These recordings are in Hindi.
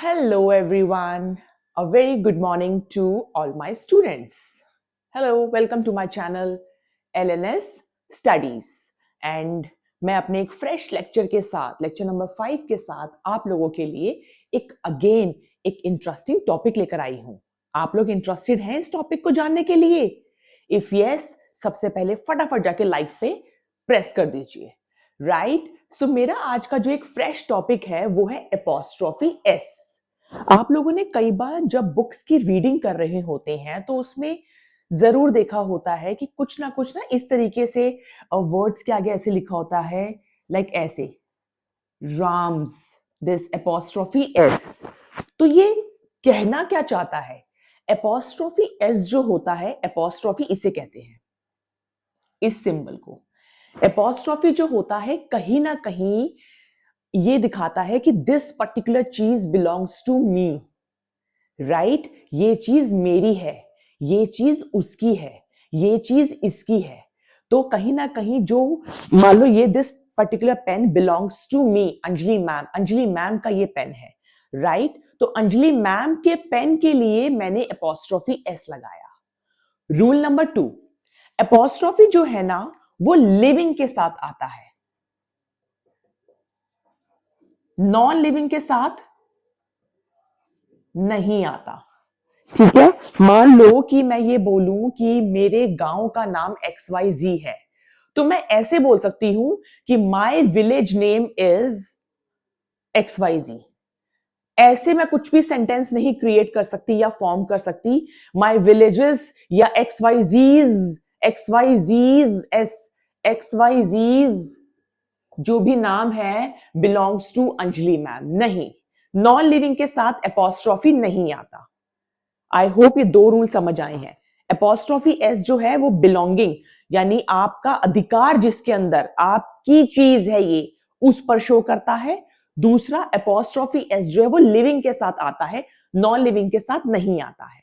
Hello, everyone. A very good morning to all my students. Hello, welcome to my channel LNS Studies. And मैं अपने एक फ्रेश लेक्चर के साथ, लेक्चर नंबर 5 के साथ आप लोगों के लिए एक इंटरेस्टिंग टॉपिक लेकर आई हूं. आप लोग इंटरेस्टेड हैं इस टॉपिक को जानने के लिए? इफ यस, सबसे पहले फटाफट जाके लाइक पे प्रेस कर दीजिए. राइट? सो मेरा आज का जो एक फ्रेश टॉपिक है वो है एपोस्ट्रोफी एस. आप लोगों ने कई बार जब बुक्स की रीडिंग कर रहे होते हैं तो उसमें जरूर देखा होता है कि कुछ ना इस तरीके से वर्ड्स के आगे ऐसे लिखा होता है, लाइक ऐसे राम्स दिस एपोस्ट्रोफी एस. तो ये कहना क्या चाहता है? एपोस्ट्रोफी एस जो होता है, एपोस्ट्रोफी इसे कहते हैं, इस सिंबल को. एपोस्ट्रोफी जो होता है कहीं ना कहीं ये दिखाता है कि दिस पर्टिकुलर चीज बिलोंग्स टू मी. राइट? ये चीज मेरी है, ये चीज उसकी है, ये चीज इसकी है. तो कहीं ना कहीं जो मान लो ये this particular pen belongs to me, Anjali ma'am का ये पेन है. राइट? तो अंजलि मैम के पेन के लिए मैंने एपोस्ट्रोफी एस लगाया. रूल नंबर 2, एपोस्ट्रोफी जो है ना वो लिविंग के साथ आता है, नॉन लिविंग के साथ नहीं आता. ठीक है? मान लो कि मैं ये बोलूं कि मेरे गांव का नाम XYZ है, तो मैं ऐसे बोल सकती हूं कि my village name is XYZ. ऐसे मैं कुछ भी सेंटेंस नहीं क्रिएट कर सकती या फॉर्म कर सकती. माय विलेजेस या XYZ's जो भी नाम है बिलोंग्स टू अंजलि मैम. नहीं, नॉन लिविंग के साथ एपोस्ट्रोफी नहीं आता. आई होप ये 2 रूल समझ आए हैं. एपोस्ट्रोफी एस जो है वो बिलोंगिंग, यानी आपका अधिकार, जिसके अंदर आपकी चीज है ये, उस पर शो करता है. दूसरा, एपोस्ट्रोफी एस जो है वो लिविंग के साथ आता है, नॉन लिविंग के साथ नहीं आता है.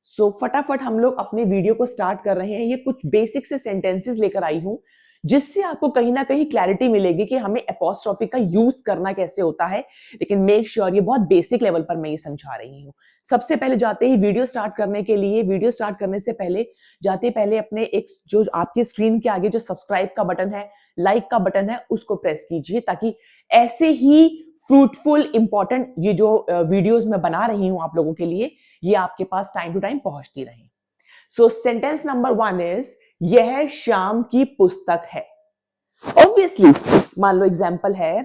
सो फटाफट हम लोग अपने वीडियो को स्टार्ट कर रहे हैं. ये कुछ बेसिक से सेंटेंसेस लेकर आई हूं जिससे आपको कहीं ना कहीं क्लैरिटी मिलेगी कि हमें एपोस्ट्रोफी का यूज करना कैसे होता है. लेकिन मेक श्योर ये बहुत बेसिक लेवल पर मैं ये समझा रही हूं. सबसे पहले जाते ही वीडियो स्टार्ट करने के लिए, वीडियो स्टार्ट करने से पहले जाते पहले अपने एक जो आपके स्क्रीन के आगे जो सब्सक्राइब का बटन है, लाइक का बटन है, उसको प्रेस कीजिए ताकि ऐसे ही फ्रूटफुल इंपॉर्टेंट ये जो वीडियोस मैं बना रही हूं आप लोगों के लिए, ये आपके पास टाइम टू टाइम पहुंचती रहे. सो सेंटेंस नंबर 1 इज यह श्याम की पुस्तक है. ऑब्वियसली मान लो एग्जाम्पल है,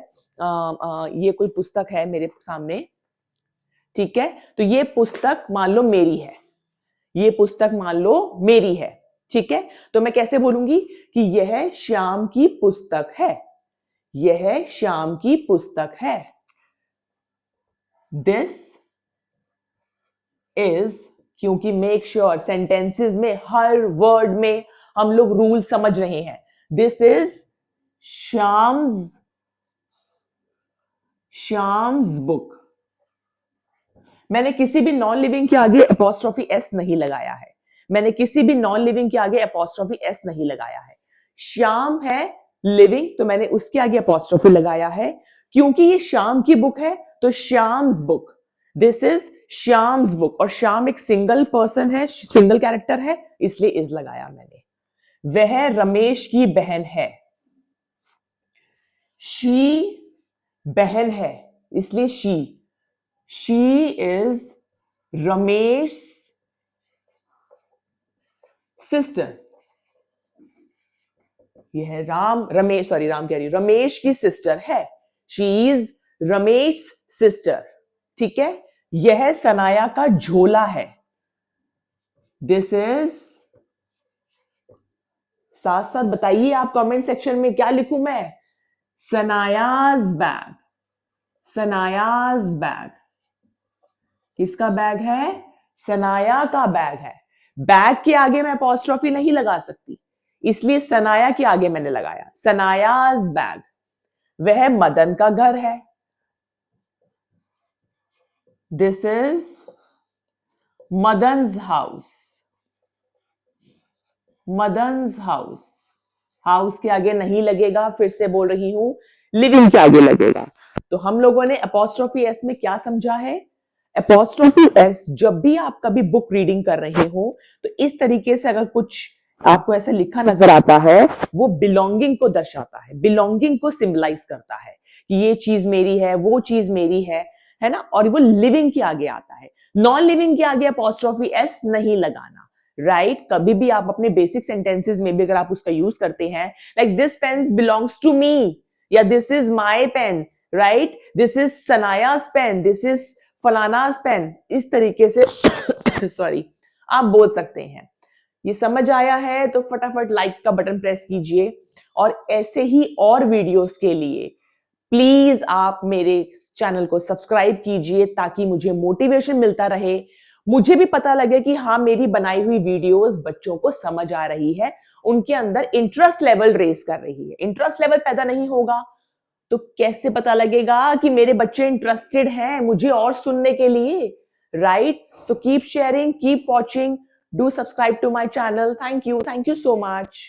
ये कोई पुस्तक है मेरे सामने. ठीक है? तो ये पुस्तक मान लो मेरी है, ये पुस्तक मान लो मेरी है. ठीक है? तो मैं कैसे बोलूंगी कि यह श्याम की पुस्तक है, यह श्याम की पुस्तक है. दिस इज, क्योंकि मेक श्योर सेंटेंसेस में हर वर्ड में हम लोग रूल समझ रहे हैं. This is Shyam's book. मैंने किसी भी नॉन लिविंग के आगे एपोस्ट्रोफी एस नहीं लगाया है, मैंने किसी भी नॉन लिविंग के आगे एपोस्ट्रोफी एस नहीं लगाया है. श्याम है लिविंग, तो मैंने उसके आगे एपोस्ट्रोफी लगाया है. क्योंकि ये श्याम की बुक है तो Shyam's book. This is Shyam's book. और श्याम एक सिंगल पर्सन है, सिंगल कैरेक्टर है, इसलिए इज लगाया मैंने. वह रमेश की बहन है, शी बहन है, इसलिए शी इज रमेश सिस्टर. ये है राम कह रही, रमेश की सिस्टर है. She is Ramesh sister. ठीक है? यह सनाया का झोला है. दिस इज, साथ साथ बताइए आप कमेंट सेक्शन में क्या लिखूं मैं? सनायाज बैग. सनायाज बैग. किसका बैग है? सनाया का बैग है. बैग के आगे मैं अपोस्ट्रोफी नहीं लगा सकती, इसलिए सनाया के आगे मैंने लगाया, सनायाज बैग. वह मदन का घर है. This is Madan's house. Madan's house. House के आगे नहीं लगेगा, फिर से बोल रही हूं, लिविंग के आगे लगेगा. तो हम लोगों ने अपोस्ट्रोफी एस में क्या समझा है? अपोस्ट्रोफी एस जब भी आप कभी बुक रीडिंग कर रहे हो तो इस तरीके से अगर कुछ आपको ऐसा लिखा नजर आता है, वो बिलोंगिंग को दर्शाता है, बिलोंगिंग को सिंबलाइज करता है कि ये चीज मेरी है, वो चीज मेरी है ना। और वो लिविंग के आगे आता है, नॉन लिविंग के आगे अपोस्ट्रोफी एस नहीं लगाना, राइट? कभी भी आप अपने बेसिक सेंटेंसेस में भी अगर आप उसका यूज करते हैं, like this pen belongs to me, या this is my pen, right? This is Sanaya's pen, this is फलानाज पेन, इस तरीके से सॉरी आप बोल सकते हैं। ये समझ आया है तो फटाफट लाइक का बटन प्रेस कीजिए, और ऐसे ही और वीडियोस के लिए प्लीज आप मेरे चैनल को सब्सक्राइब कीजिए ताकि मुझे मोटिवेशन मिलता रहे, मुझे भी पता लगे कि हाँ मेरी बनाई हुई वीडियोस बच्चों को समझ आ रही है, उनके अंदर इंटरेस्ट लेवल रेस कर रही है। इंटरेस्ट लेवल पैदा नहीं होगा तो कैसे पता लगेगा कि मेरे बच्चे इंटरेस्टेड हैं मुझे और सुनने के लिए, right? So keep sharing, keep watching, do subscribe to my channel. Thank you so much.